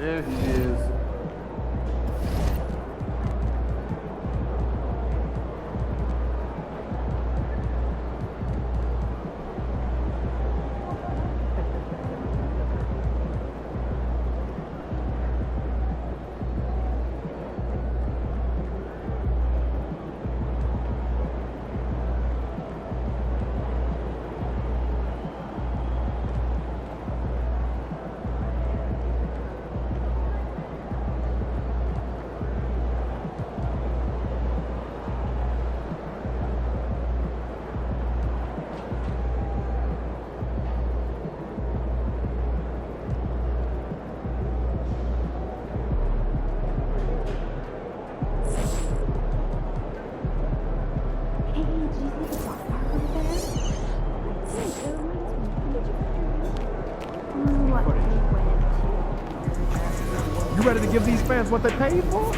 There she is. You ready to give these fans what they paid for?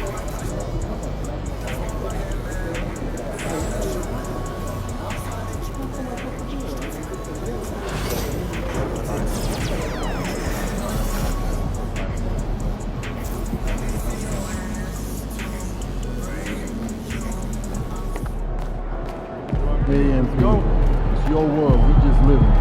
Go. It's your world. We just living.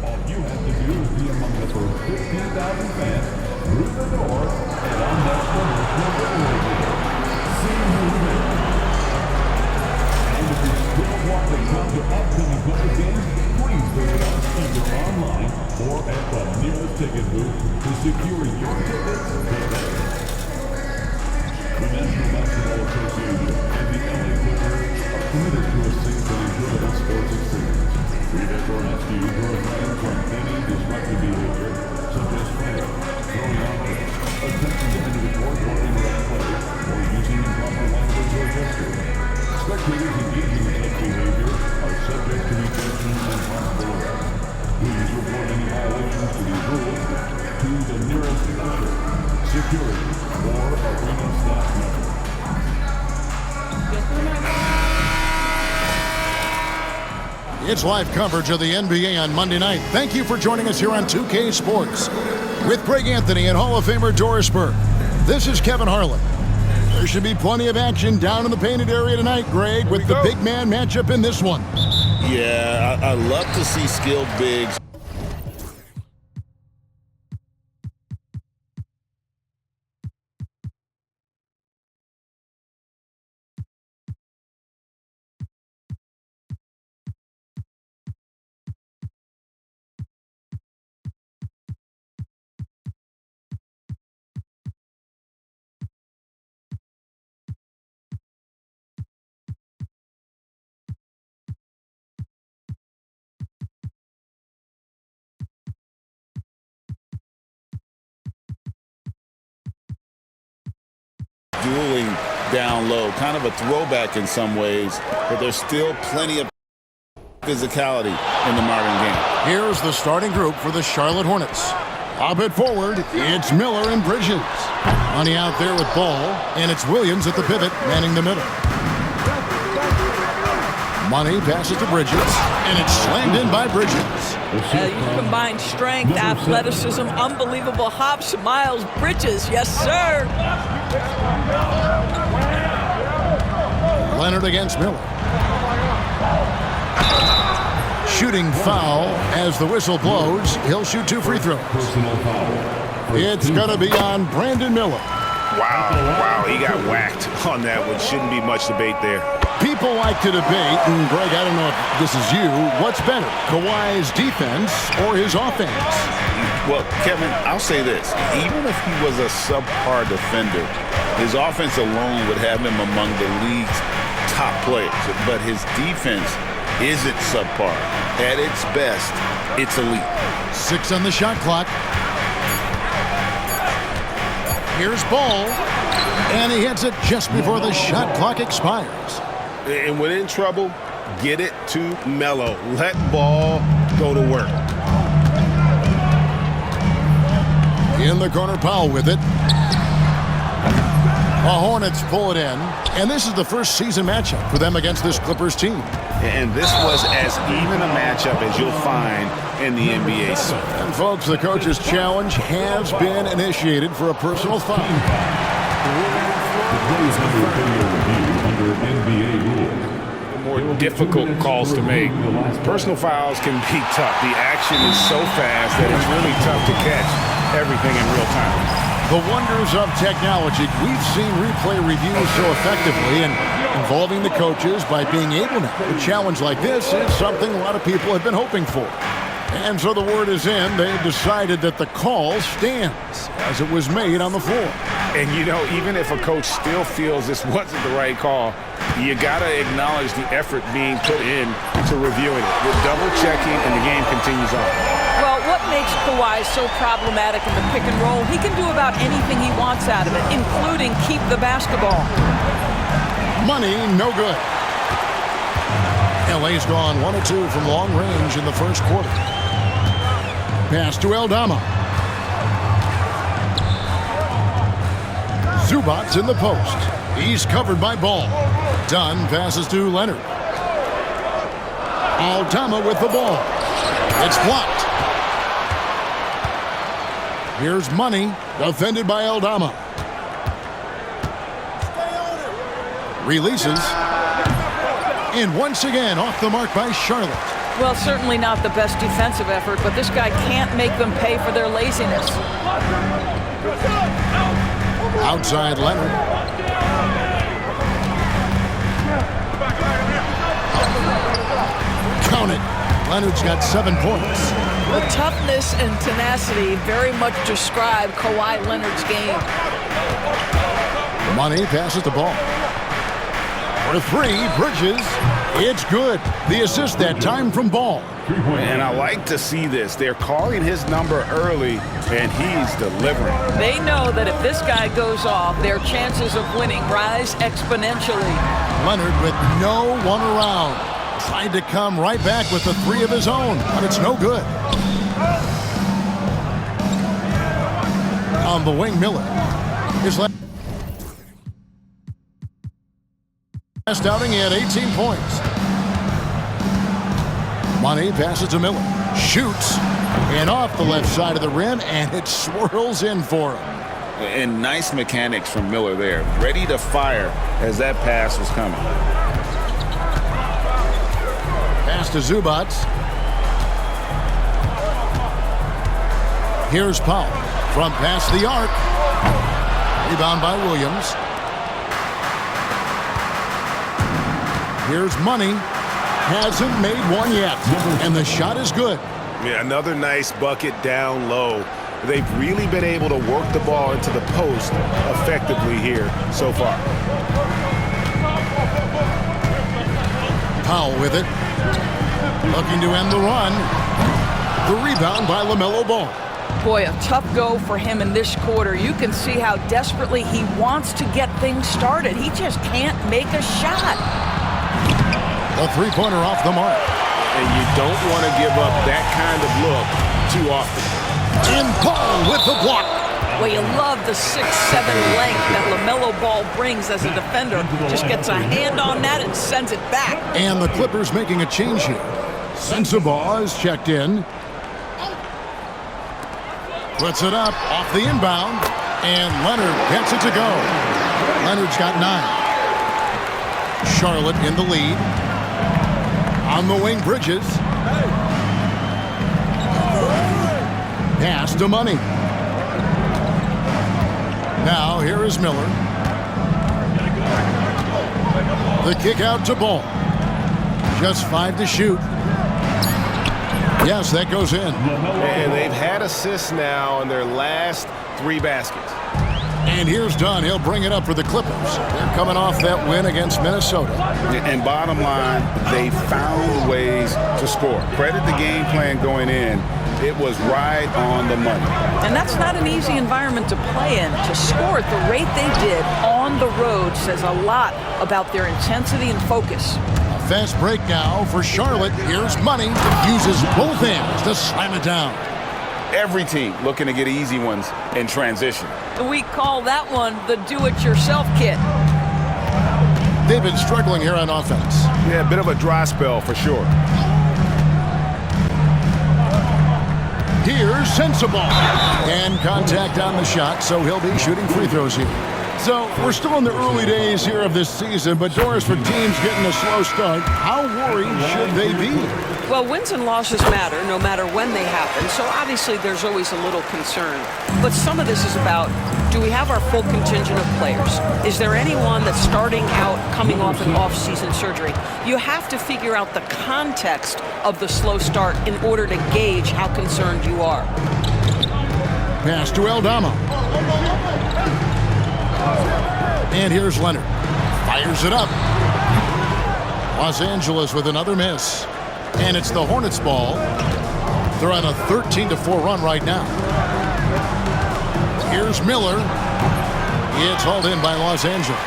All you have to do is be among the first 15,000 fans through the door and on that promotional giveaway video. See who wins. And if you still want to come to upcoming Clippers games, please visit us either online or at the nearest ticket booth to secure your tickets today. The National Basketball Association and the LA Clippers are committed to a safe and enjoyable sports experience. We therefore ask you to refrain from any disruptive behavior, such as fighting, throwing objects, attempting to individual or indirect play, or using improper language or gestures. Spectators engaging in such behavior are subject to detention and possible arrest. Please report any violations to these rules to the nearest usher, security, or arena staff member. It's live coverage of the NBA on Monday night. Thank you for joining us here on 2K Sports. With Greg Anthony and Hall of Famer Doris Burke, this is Kevin Harlan. There should be plenty of action down in the painted area tonight, Greg, with the big man matchup in this one. Yeah, I love to see skilled bigs. Dueling down low, kind of a throwback in some ways, but there's still plenty of physicality in the modern game. Here's the starting group for the Charlotte Hornets. Up at forward, it's Miller and Bridges. Money out there with Ball, and it's Williams at the pivot, manning the middle. Money passes to Bridges, and it's slammed in by Bridges. You combine strength, athleticism, unbelievable hops. Miles Bridges, yes, sir. Leonard against Miller. Shooting foul as the whistle blows. He'll shoot 2 free throws. It's going to be on Brandon Miller. Wow, he got whacked on that one. Shouldn't be much debate there. People like to debate, and Greg, I don't know if this is you, what's better, Kawhi's defense or his offense? Well, Kevin, I'll say this. Even if he was a subpar defender, his offense alone would have him among the league's top players. But his defense isn't subpar. At its best, it's elite. 6 on the shot clock. Here's Ball, and he hits it just before the shot clock expires. And when in trouble, get it to Melo. Let Ball go to work. In the corner, Powell with it. The Hornets pull it in, and this is the first season matchup for them against this Clippers team. And this was as even a matchup as you'll find in the NBA. And folks, the coach's challenge has been initiated for a personal foul. The play is under video review under NBA rules. More difficult calls to make. Personal fouls can be tough. The action is so fast that it's really tough to catch everything in real time. The wonders of technology. We've seen replay reviews so effectively, and involving the coaches by being able to have a challenge like this is something a lot of people have been hoping for. And so the word is in. They've decided that the call stands as it was made on the floor. And, you know, even if a coach still feels this wasn't the right call, you got to acknowledge the effort being put in to reviewing it. With double-checking, and the game continues on. Well, what makes Kawhi so problematic in the pick and roll? He can do about anything he wants out of it, including keep the basketball. Money, no good. LA's gone 1 of 2 from long range in the first quarter. Pass to Aldama. Zubac's in the post. He's covered by Ball. Dunn passes to Leonard. Aldama with the ball. It's blocked. Here's Money, defended by Aldama. Releases. And once again, off the mark by Charlotte. Well, certainly not the best defensive effort, but this guy can't make them pay for their laziness. Outside Leonard. Count it. Leonard's got 7 points. The toughness and tenacity very much describe Kawhi Leonard's game. Money passes the ball. For 3, Bridges. It's good. The assist that time from Ball. And I like to see this. They're calling his number early, and he's delivering. They know that if this guy goes off, their chances of winning rise exponentially. Leonard with no one around. Tried to come right back with the 3 of his own, but it's no good. On the wing, Miller. His last outing, he had 18 points. Money passes to Miller. Shoots. And off the left side of the rim, and it swirls in for him. And nice mechanics from Miller there. Ready to fire as that pass was coming. Pass to Zubac. Here's Powell from past the arc. Rebound by Williams. Here's Money. Hasn't made one yet. And the shot is good. Yeah, another nice bucket down low. They've really been able to work the ball into the post effectively here so far. Powell with it. Looking to end the run. The rebound by LaMelo Ball. Boy, a tough go for him in this quarter. You can see how desperately he wants to get things started. He just can't make a shot. The three-pointer off the mark. And you don't want to give up that kind of look too often. And Ball with the block. Well, you love the 6'7" length that LaMelo Ball brings as a defender. Just gets a hand on that and sends it back. And the Clippers making a change here. Sensabaugh is checked in. Puts it up off the inbound. And Leonard gets it to go. Leonard's got 9. Charlotte in the lead. On the wing, Bridges. Pass to Money. Now, here is Miller. The kick out to Ball. Just 5 to shoot. Yes, that goes in. And they've had assists now on their last 3 baskets. And here's Dunn. He'll bring it up for the Clippers. They're coming off that win against Minnesota. And bottom line, they found ways to score. Credit the game plan going in. It was right on the money. And that's not an easy environment to play in. To score at the rate they did on the road says a lot about their intensity and focus. Fast break now for Charlotte. Here's Money. Uses both hands to slam it down. Every team looking to get easy ones in transition. We call that one the do-it-yourself kit. They've been struggling here on offense. Yeah, a bit of a dry spell for sure. Here's Sensabaugh. And contact on the shot, so he'll be shooting free throws here. So we're still in the early days here of this season, but Doris, for teams getting a slow start, how worried should they be? Well, wins and losses matter no matter when they happen, so obviously there's always a little concern. But some of this is about, do we have our full contingent of players? Is there anyone that's starting out coming off an off-season surgery? You have to figure out the context of the slow start in order to gauge how concerned you are. Pass to Aldama. And here's Leonard. Fires it up. Los Angeles with another miss. And it's the Hornets' ball. They're on a 13-4 run right now. Here's Miller. It's hauled in by Los Angeles.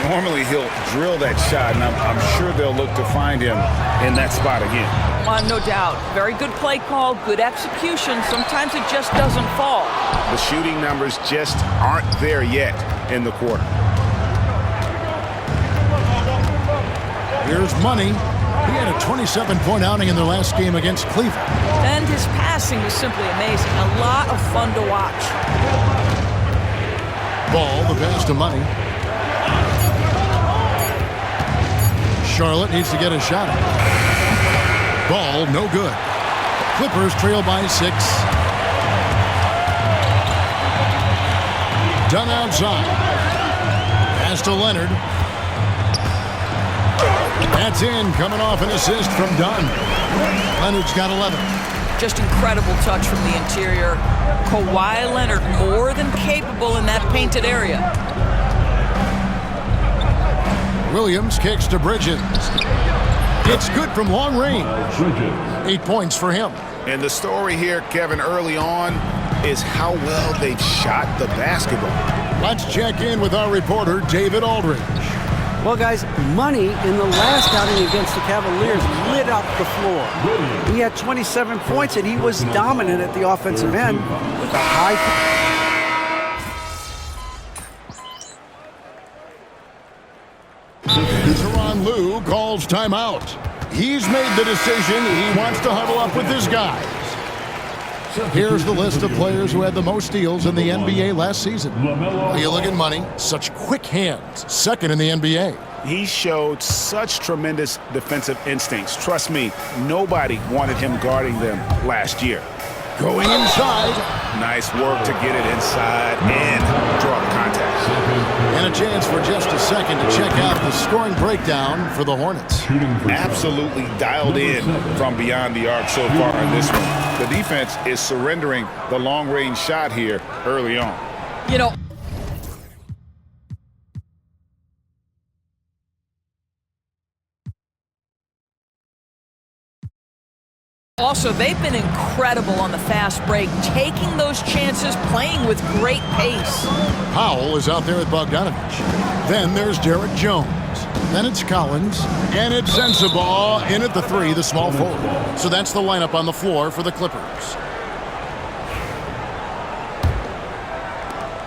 Normally he'll drill that shot, and I'm sure they'll look to find him in that spot again. No doubt. Very good play call, good execution. Sometimes it just doesn't fall. The shooting numbers just aren't there yet in the quarter. Here's Money. He had a 27-point outing in their last game against Cleveland. And his passing was simply amazing. A lot of fun to watch. Ball, the pass to Money. Charlotte needs to get a shot. Ball, no good. Clippers trail by 6. Done outside. Pass to Leonard. That's in, coming off an assist from Dunn. Leonard's got 11. Just incredible touch from the interior. Kawhi Leonard more than capable in that painted area. Williams kicks to Bridges. It's good from long range. 8 points for him. And the story here, Kevin, early on is how well they've shot the basketball. Let's check in with our reporter, David Aldridge. Well, guys, Money in the last outing against the Cavaliers lit up the floor. He had 27 points, and he was dominant at the offensive end with a high... Tyronn Lue calls timeout. He's made the decision. He wants to huddle up with his guys. Here's the list of players who had the most steals in the NBA last season. You look at Money, such quick hands, second in the NBA. He showed such tremendous defensive instincts. Trust me, nobody wanted him guarding them last year. Going inside. Nice work to get it inside and draw the contact. And a chance for just a second to check out the scoring breakdown for the Hornets. Absolutely dialed in from beyond the arc so far in this one. The defense is surrendering the long-range shot here early on. You know, also, they've been incredible on the fast break, taking those chances, playing with great pace. Powell is out there with Bogdanovich. Then there's Derek Jones. Then it's Collins. And it's Sensabaugh in at the 3, the small forward. So that's the lineup on the floor for the Clippers.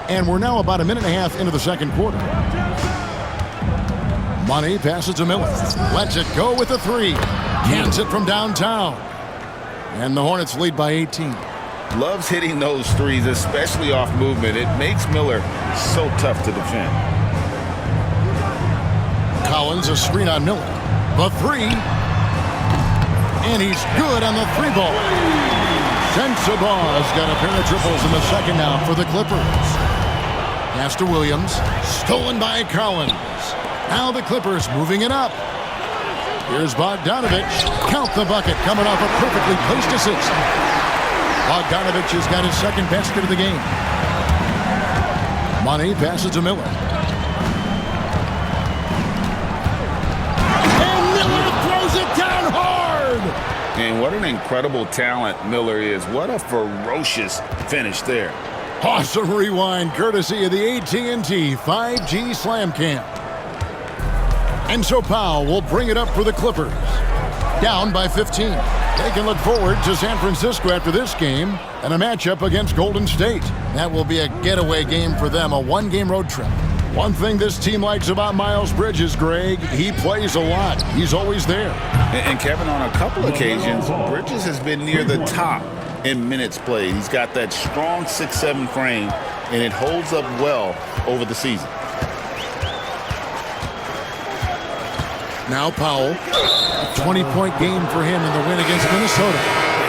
And we're now about a minute and a half into the second quarter. Money passes to Miller. Lets it go with the 3. Cans it from downtown. And the Hornets lead by 18. Loves hitting those threes, especially off movement. It makes Miller so tough to defend. Collins, a screen on Miller. The 3. And he's good on the 3 ball. Sensabaugh's got a pair of triples in the second now for the Clippers. Pass to Williams. Stolen by Collins. Now the Clippers moving it up. Here's Bogdanovich. Count the bucket coming off a perfectly placed assist. Bogdanovich has got his second basket of the game. Money passes to Miller. And Miller throws it down hard. And what an incredible talent Miller is. What a ferocious finish there. Awesome rewind courtesy of the AT&T 5G Slam Cam. And so Powell will bring it up for the Clippers. Down by 15. They can look forward to San Francisco after this game and a matchup against Golden State. That will be a getaway game for them, a one-game road trip. One thing this team likes about Miles Bridges, Greg, he plays a lot. He's always there. And Kevin, on a couple occasions, Bridges has been near the top in minutes played. He's got that strong 6'7" frame, and it holds up well over the season. Now Powell, a 20-point game for him in the win against Minnesota.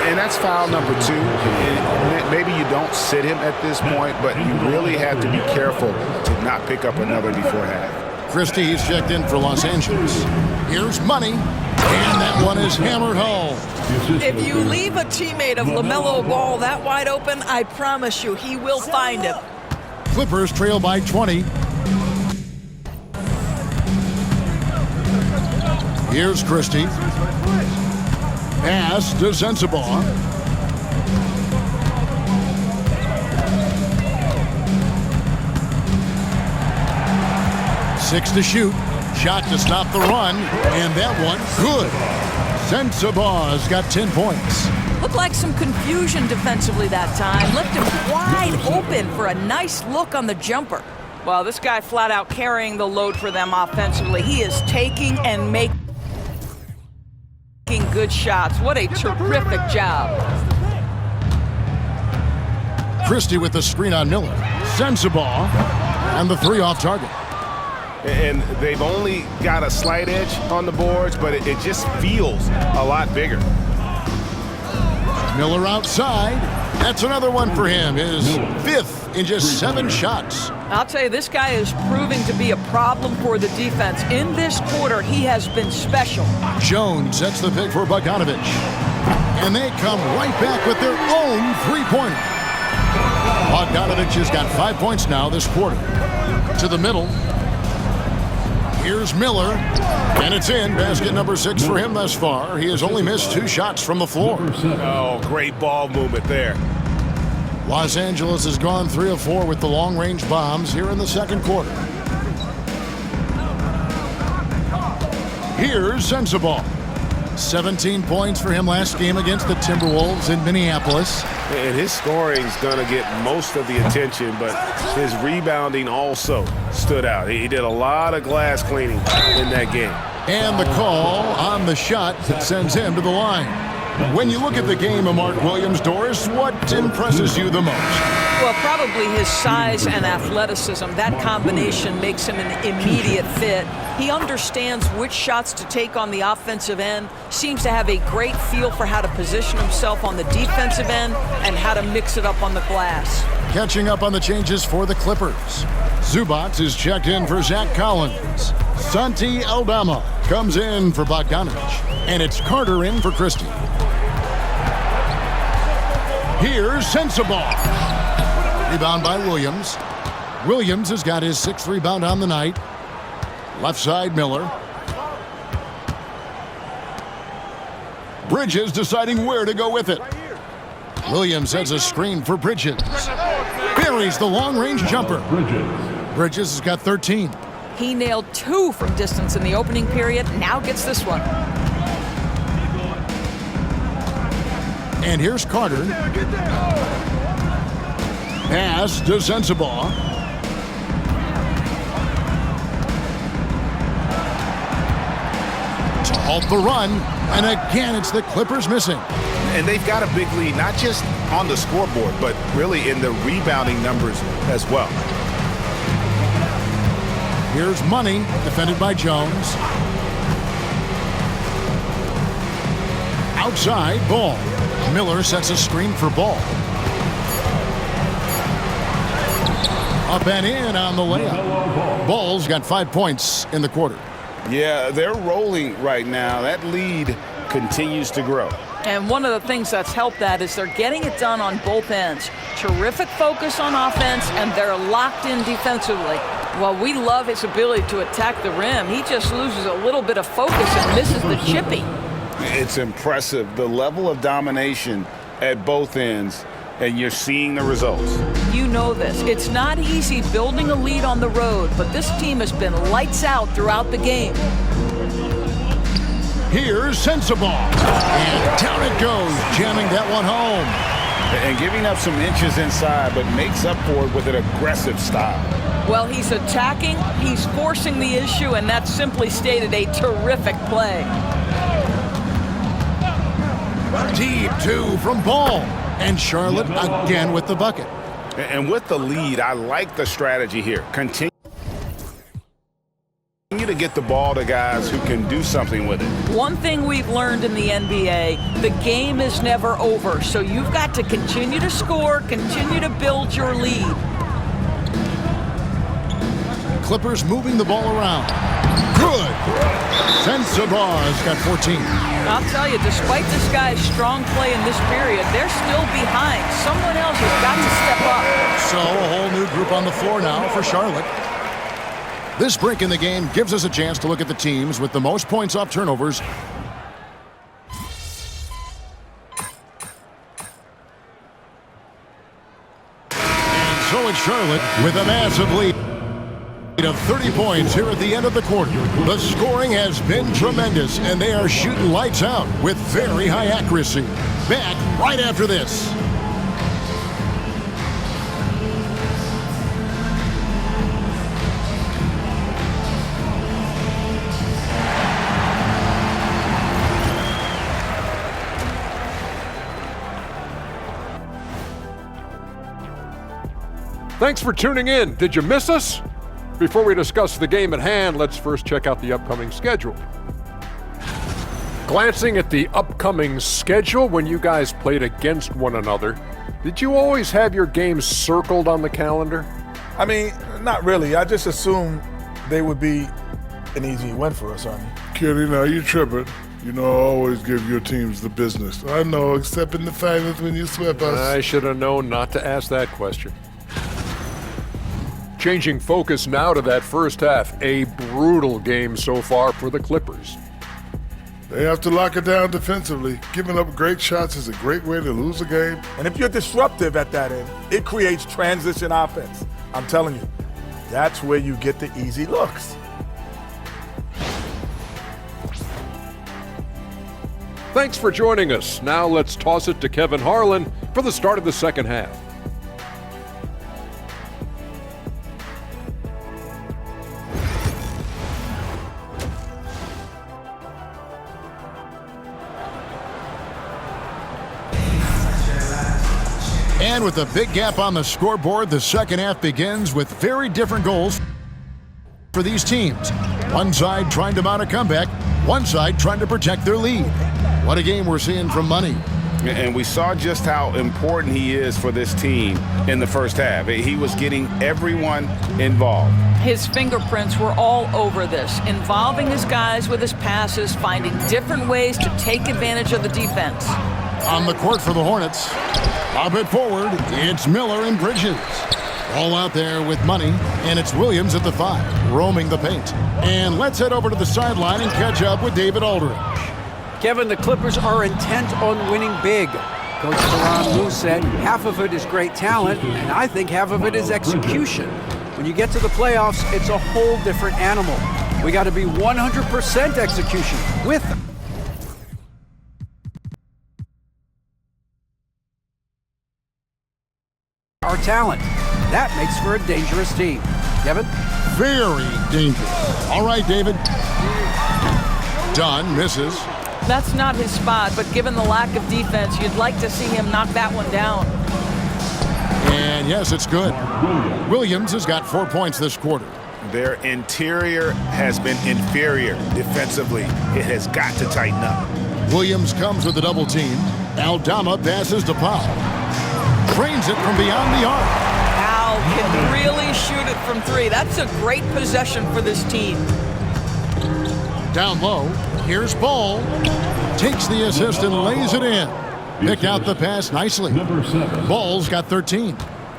And that's foul number 2. And maybe you don't sit him at this point, but you really have to be careful to not pick up another before half. Christie, he's checked in for Los Angeles. Here's Money, and that one is hammered home. If you leave a teammate of LaMelo Ball that wide open, I promise you he will find him. Clippers trail by 20. Here's Christie. Pass to Sensabaugh. Six to shoot. Shot to stop the run. And that one, good. Sensabaugh's got 10 points. Looked like some confusion defensively that time. Left him wide open for a nice look on the jumper. Well, this guy flat out carrying the load for them offensively. He is taking and making good shots. What a terrific job. Christie with the screen on Miller. Sensabaugh and the 3 off target. And they've only got a slight edge on the boards, but it just feels a lot bigger. Miller outside. That's another one for him. His 5th in just 7 shots. I'll tell you, this guy is proving to be a problem for the defense. In this quarter, he has been special. Jones sets the pick for Bogdanovic. And they come right back with their own 3-pointer. Bogdanovic has got 5 points now this quarter. To the middle. Here's Miller. And it's in. Basket number 6 for him thus far. He has only missed 2 shots from the floor. Oh, great ball movement there. Los Angeles has gone 3 of 4 with the long-range bombs here in the second quarter. Here's Sensabaugh. 17 points for him last game against the Timberwolves in Minneapolis. And his scoring is going to get most of the attention, but his rebounding also stood out. He did a lot of glass cleaning in that game. And the call on the shot that sends him to the line. When you look at the game of Mark Williams, Doris, what impresses you the most? Well, probably his size and athleticism. That combination makes him an immediate fit. He understands which shots to take on the offensive end, seems to have a great feel for how to position himself on the defensive end and how to mix it up on the glass. Catching up on the changes for the Clippers. Zubac is checked in for Zach Collins. Santi Aldama comes in for Bogdanovic. And it's Carter in for Christie. Here's Sensabaugh. Rebound by Williams. Williams has got his 6th rebound on the night. Left side, Miller. Bridges deciding where to go with it. Williams has a screen for Bridges. Buries the long-range jumper. Bridges has got 13. He nailed 2 from distance in the opening period. Now gets this one. And here's Carter. Pass to Sensabaugh. To halt the run. And again, it's the Clippers missing. And they've got a big lead, not just on the scoreboard, but really in the rebounding numbers as well. Here's Money, defended by Jones. Outside, Ball. Miller sets a screen for Ball. Up and in on the layup. Ball's got 5 points in the quarter. Yeah, they're rolling right now. That lead continues to grow. And one of the things that's helped that is they're getting it done on both ends. Terrific focus on offense, and they're locked in defensively. Well, we love his ability to attack the rim. He just loses a little bit of focus and misses the chippy. It's impressive, the level of domination at both ends. and you're seeing the results. You know this. It's not easy building a lead on the road, but this team has been lights out throughout the game. Here's Sensabaugh. And down it goes, jamming that one home. And giving up some inches inside, but makes up for it with an aggressive style. Well, he's attacking, he's forcing the issue, and that's simply stated a terrific play. Deep two from Ball. And Charlotte again with the bucket. And with the lead, I like the strategy here. Continue to get the ball to guys who can do something with it. One thing we've learned in the NBA, the game is never over, so you've got to continue to score, continue to build your lead. Clippers moving the ball around. Good. Sensabaugh's got 14. I'll tell you, despite this guy's strong play in this period, they're still behind. Someone else has got to step up. So a whole new group on the floor now for Charlotte. This break in the game gives us a chance to look at the teams with the most points off turnovers. And so it's Charlotte with a massive lead of 30 points here at the end of the quarter. The scoring has been tremendous, and they are shooting lights out with very high accuracy. Back right after this. Thanks for tuning in. Did you miss us? Before we discuss the game at hand, let's first check out the upcoming schedule. Glancing at the upcoming schedule when you guys played against one another, did you always have your games circled on the calendar? I mean, not really. I just assumed they would be an easy win for us, Arnie. Kitty, now you tripping. You know I always give your teams the business. I know, except in the finals when you swept us. I should have known not to ask that question. Changing focus now to that first half. A brutal game so far for the Clippers. They have to lock it down defensively. Giving up great shots is a great way to lose a game. And if you're disruptive at that end, it creates transition offense. I'm telling you, that's where you get the easy looks. Thanks for joining us. Now let's toss it to Kevin Harlan for the start of the second half. And with a big gap on the scoreboard, the second half begins with very different goals for these teams. One side trying to mount a comeback, one side trying to protect their lead. What a game we're seeing from Money. And we saw just how important he is for this team in the first half. He was getting everyone involved. His fingerprints were all over this, involving his guys with his passes, finding different ways to take advantage of the defense. On the court for the Hornets. Lob it forward. It's Miller and Bridges. All out there with Money, and it's Williams at the 5, roaming the paint. And let's head over to the sideline and catch up with David Aldridge. Kevin, the Clippers are intent on winning big. Coach Tyronn Lue said half of it is great talent, and I think half of it is execution. When you get to the playoffs, it's a whole different animal. We got to be 100% execution with our talent. That makes for a dangerous team. Kevin? Very dangerous. All right, David. Dunn misses. That's not his spot, but given the lack of defense, you'd like to see him knock that one down. And yes, it's good. Williams has got 4 points this quarter. Their interior has been inferior defensively. It has got to tighten up. Williams comes with a double team. Aldama passes to Powell. Trains it from beyond the arc. Al can really shoot it from 3. That's a great possession for this team. Down low, here's Ball. Takes the assist and lays it in. Picked out the pass nicely. Ball's got 13.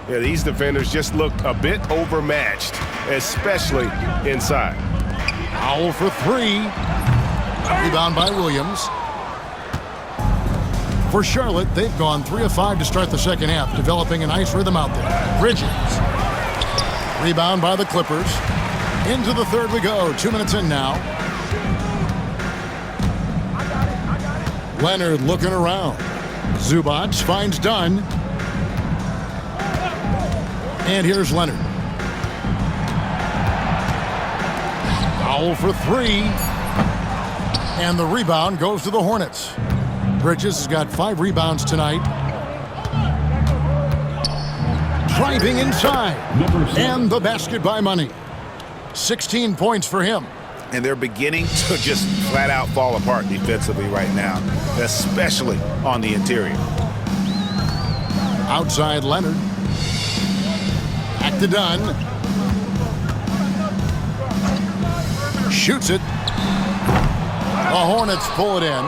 Yeah, these defenders just looked a bit overmatched, especially inside. Powell for 3. Rebound by Williams. For Charlotte, they've gone 3 of 5 to start the second half, developing a nice rhythm out there. Bridges. Rebound by the Clippers. Into the third we go. 2 minutes in now. Leonard looking around. Zubac finds Dunn. And here's Leonard. Foul for 3. And the rebound goes to the Hornets. Bridges has got 5 rebounds tonight. Driving inside. And the basket by Money. 16 points for him. And they're beginning to just flat out fall apart defensively right now, especially on the interior. Outside Leonard. Back to Dunn. Shoots it. The Hornets pull it in.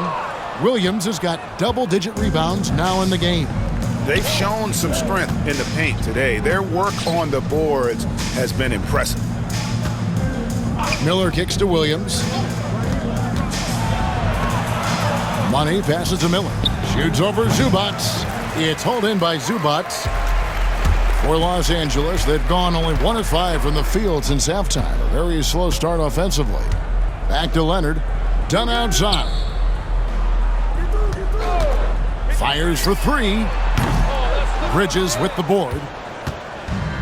Williams has got double-digit rebounds now in the game. They've shown some strength in the paint today. Their work on the boards has been impressive. Miller kicks to Williams. Money passes to Miller. Shoots over Zubac. It's hauled in by Zubac. For Los Angeles, they've gone only 1 of 5 from the field since halftime. A very slow start offensively. Back to Leonard. Dunn outside. Fires for 3. Bridges with the board.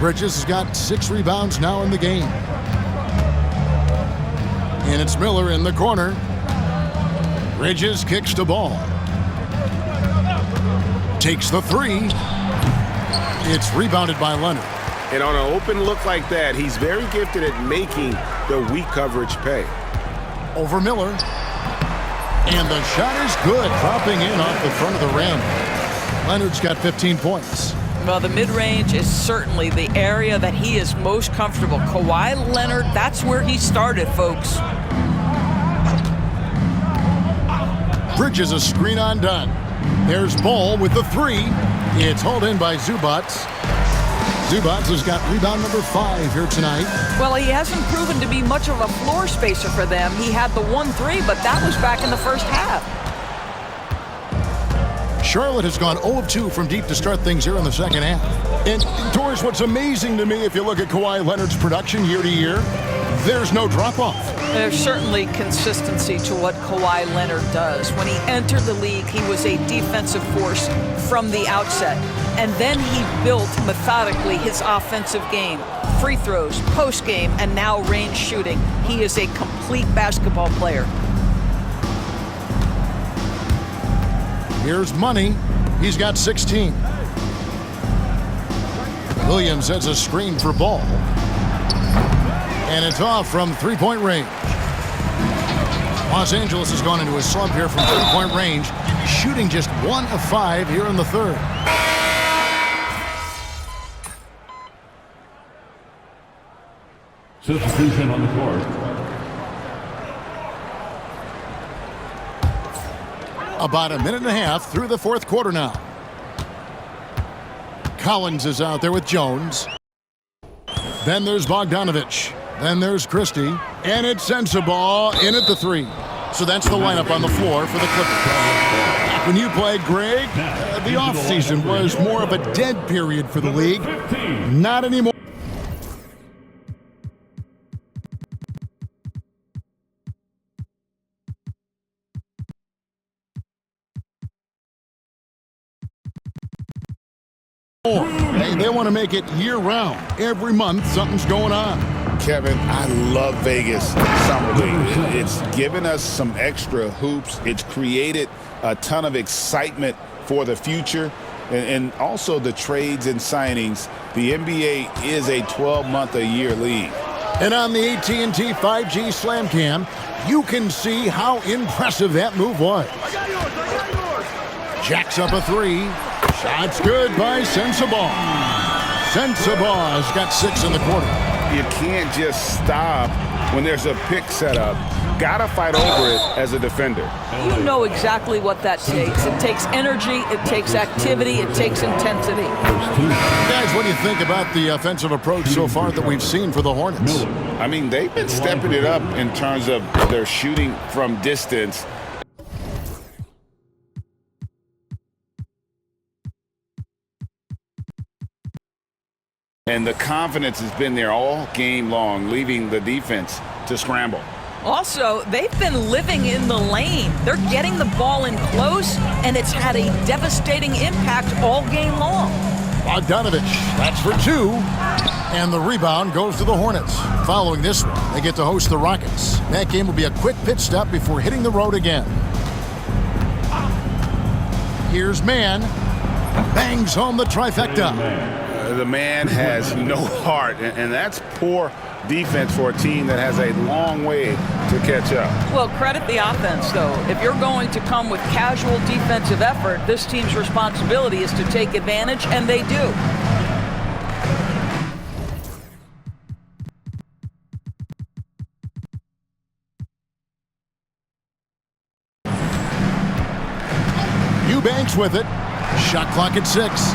Bridges has got 6 rebounds now in the game. And it's Miller in the corner. Bridges kicks the ball. Takes the 3. It's rebounded by Leonard. And on an open look like that, he's very gifted at making the weak coverage pay. Over Miller. And the shot is good, dropping in off the front of the rim. Leonard's got 15 points. Well, the mid-range is certainly the area that he is most comfortable. Kawhi Leonard, that's where he started, folks. Bridges a screen on Dunn. There's Ball with the 3. It's hauled in by Zubac. Zubac has got rebound number 5 here tonight. Well, he hasn't proven to be much of a floor spacer for them. He had the 1-3, but that was back in the first half. Charlotte has gone 0 of 2 from deep to start things here in the second half. And, Doris, what's amazing to me, if you look at Kawhi Leonard's production year to year, there's no drop-off. There's certainly consistency to what Kawhi Leonard does. When he entered the league, he was a defensive force from the outset. And then he built methodically his offensive game. Free throws, post game, and now range shooting. He is a complete basketball player. Here's Money. He's got 16. Williams has a screen for Ball. And it's off from three-point range. Los Angeles has gone into a slump here from three-point range, shooting just 1 of 5 here in the third. Substitution on the court. About a minute and a half through the fourth quarter now. Collins is out there with Jones. Then there's Bogdanovich. Then there's Christie. And it's Sensabaugh in at the 3. So that's the lineup on the floor for the Clippers. When you played, Greg, the offseason was more of a dead period for the league. Not anymore. They want to make it year-round. Every month, something's going on. Kevin, I love Vegas Summer League. It's given us some extra hoops. It's created a ton of excitement for the future. And also the trades and signings. The NBA is a 12-month-a-year league. And on the AT&T 5G Slam Cam, you can see how impressive that move was. Jacks up a 3. Shot's good by Sensabaugh. Sensabaugh has got 6 in the quarter. You can't just stop when there's a pick set up. Gotta fight over it as a defender. You know exactly what that takes. It takes energy, it takes activity, it takes intensity. Guys, what do you think about the offensive approach so far that we've seen for the Hornets? I mean, they've been stepping it up in terms of their shooting from distance. And the confidence has been there all game long, leaving the defense to scramble. Also, they've been living in the lane. They're getting the ball in close, and it's had a devastating impact all game long. Bogdanovich, that's for 2. And the rebound goes to the Hornets. Following this one, they get to host the Rockets. That game will be a quick pit stop before hitting the road again. Here's Mann. Bangs home the trifecta. The man has no heart, and that's poor defense for a team that has a long way to catch up. Well, credit the offense, though. If you're going to come with casual defensive effort, this team's responsibility is to take advantage, and they do. Eubanks with it. Shot clock at 6.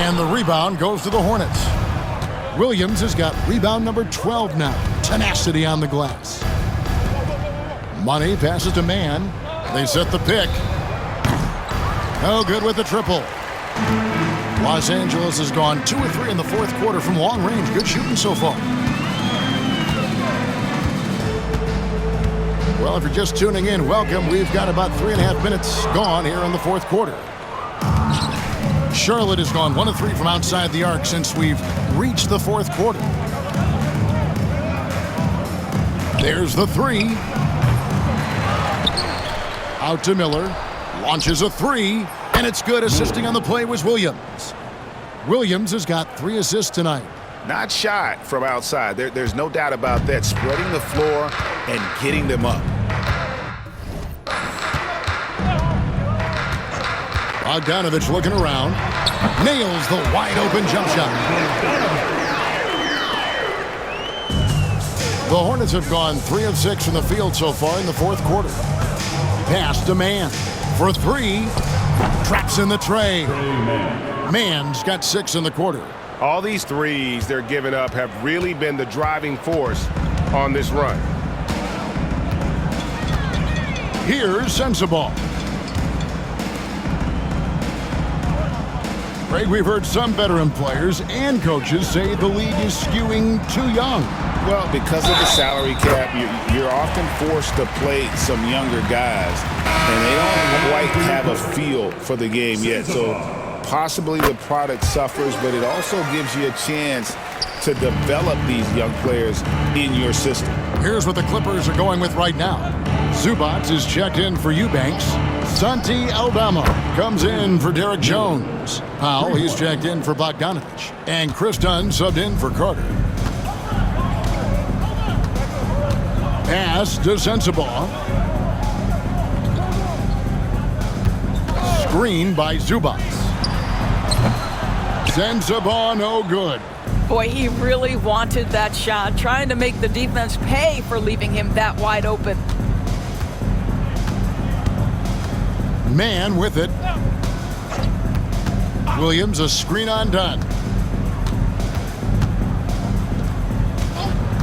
And the rebound goes to the Hornets. Williams has got rebound number 12 now. Tenacity on the glass. Money passes to Mann. They set the pick. No good with the triple. Los Angeles has gone 2 or 3 in the fourth quarter from long range. Good shooting so far. Well, if you're just tuning in, welcome. We've got about 3.5 minutes gone here in the fourth quarter. Charlotte has gone 1 of 3 from outside the arc since we've reached the fourth quarter. There's the 3. Out to Miller. Launches a 3. And it's good. Assisting on the play was Williams. Williams has got 3 assists tonight. Not shy from outside. There's no doubt about that. Spreading the floor and getting them up. Bogdanovich looking around. Nails the wide-open jump shot. The Hornets have gone 3 of 6 from the field so far in the fourth quarter. Pass to Mann for 3. Traps in the tray. Mann's got 6 in the quarter. All these threes they're giving up have really been the driving force on this run. Here's Sensabaugh. Greg, we've heard some veteran players and coaches say the league is skewing too young. Well, because of the salary cap, you're often forced to play some younger guys, and they don't quite have a feel for the game yet. So possibly the product suffers, but it also gives you a chance to develop these young players in your system. Here's what the Clippers are going with right now. Zubac is checked in for Eubanks. Santi Aldama comes in for Derek Jones. Powell, he's checked in for Bogdanovich. And Chris Dunn subbed in for Carter. Pass to Sensabaugh. Screen by Zubac. Sensabaugh no good. Boy, he really wanted that shot, trying to make the defense pay for leaving him that wide open. Mann with it. Williams, a screen on Dunn.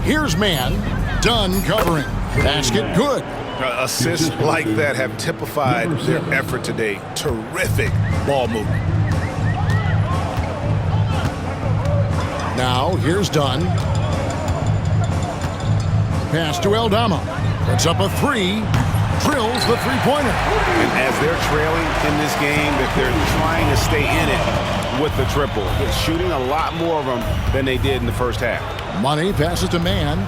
Here's Mann. Dunn covering. Basket good. Assists like that have typified their effort today. Terrific ball movement. Now, here's Dunn. Pass to Aldama. Puts up a 3. Drills the three-pointer. And as they're trailing in this game, that they're trying to stay in it with the triple. They're shooting a lot more of them than they did in the first half. Money passes to Mann.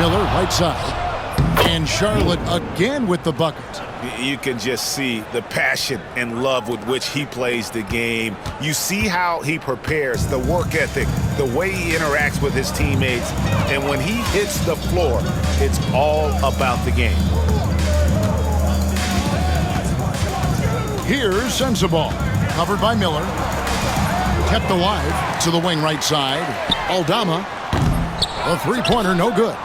Miller, right side. And Charlotte again with the bucket. You can just see the passion and love with which he plays the game. You see how he prepares, the work ethic, the way he interacts with his teammates. And when he hits the floor, it's all about the game. Here's Sensabaugh. Covered by Miller. Kept alive to the wing right side. Aldama. A three-pointer, no good.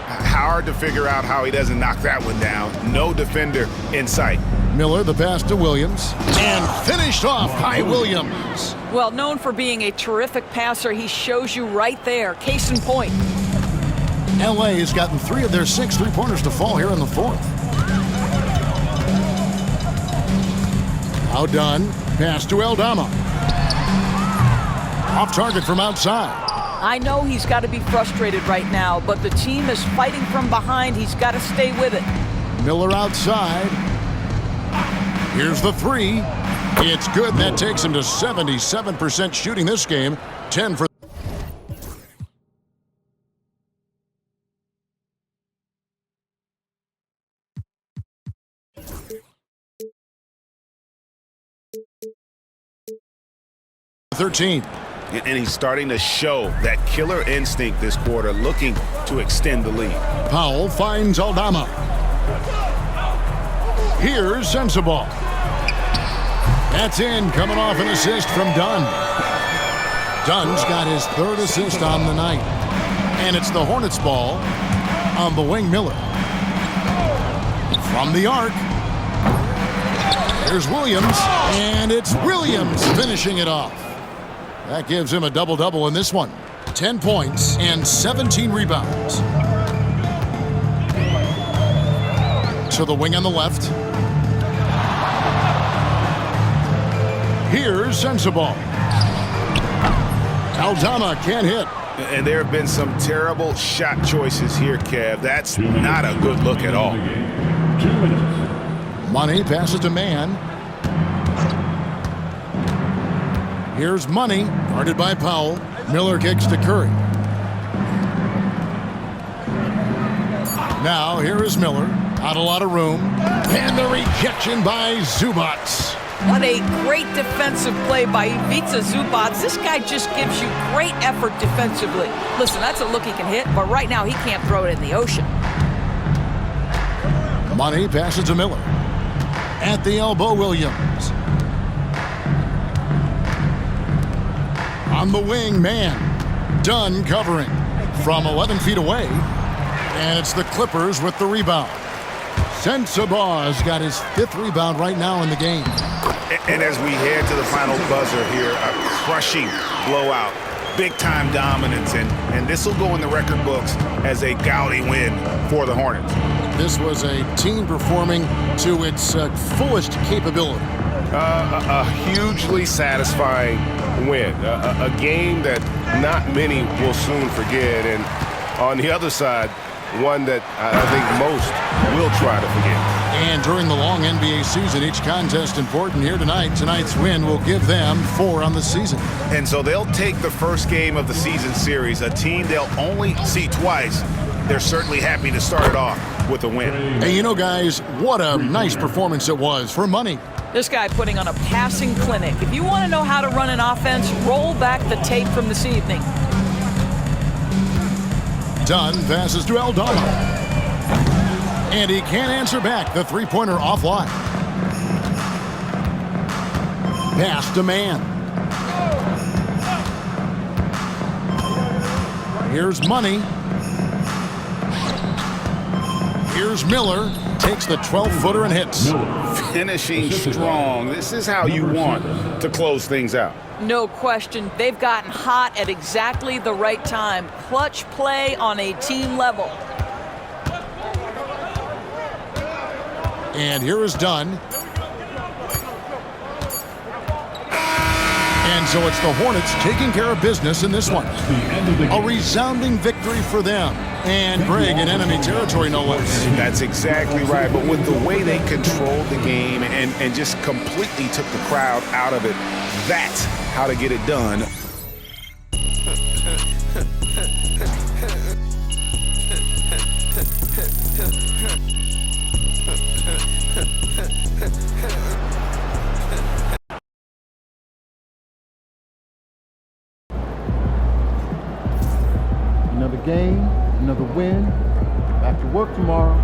Hard to figure out how he doesn't knock that one down. No defender in sight. Miller, the pass to Williams. And finished off by Williams. Well, known for being a terrific passer, he shows you right there. Case in point. LA has gotten 3 of their 6 three-pointers to fall here in the fourth. Now Dunn. Pass to Aldama. Off target from outside. I know he's got to be frustrated right now, but the team is fighting from behind. He's got to stay with it. Miller outside. Here's the three. It's good. That takes him to 77% shooting this game. 10 for. And he's starting to show that killer instinct this quarter, looking to extend the lead. Powell finds Aldama. Here's Sensabaugh. That's in, coming off an assist from Dunn. Dunn's got his third assist on the night. And it's the Hornets ball on the wing. Miller. From the arc. Here's Williams. And it's Williams finishing it off. That gives him a double-double in this one. 10 points and 17 rebounds. To the wing on the left. Here's Sensabaugh. Aldama can't hit. And there have been some terrible shot choices here, Kev. That's not a good look at all. 2 minutes. Money passes to Mann. Here's Money, guarded by Powell. Miller kicks to Curry. Now here is Miller. Not a lot of room. And the rejection by Zubac. What a great defensive play by Ivica Zubac. This guy just gives you great effort defensively. Listen, that's a look he can hit, but right now he can't throw it in the ocean. Money passes to Miller. At the elbow, Williams. On the wing, Mann. Dunn covering from 11 feet away. And it's the Clippers with the rebound. Sensabaugh's got his 5th rebound right now in the game. And as we head to the final buzzer here, a crushing blowout. Big-time dominance, and this will go in the record books as a gaudy win for the Hornets. This was a team performing to its fullest capability. A hugely satisfying win. A game that not many will soon forget. And on the other side, one that I think most will try to forget. And during the long NBA season, each contest important. Here tonight. Tonight's win will give them 4 on the season. And so they'll take the first game of the season series, a team they'll only see twice. They're certainly happy to start it off with a win. Hey, you know, guys, what a nice performance it was for Money. This guy putting on a passing clinic. If you want to know how to run an offense, roll back the tape from this evening. Dunn passes to Aldama. And he can't answer back. The three-pointer offline. Pass to Mann. Here's Money. Here's Miller. Takes the 12-footer and hits. Finishing strong. This is how you want to close things out. No question. They've gotten hot at exactly the right time. Clutch play on a team level. And here is Dunn. And so it's the Hornets taking care of business in this one. A resounding victory for them. And Greg in enemy territory, no less. That's exactly right. But with the way they controlled the game and just completely took the crowd out of it, that's how to get it done. Another game, another win. Back to work tomorrow.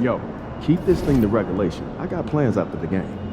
yo, keep this thing to regulation. I got plans after the game.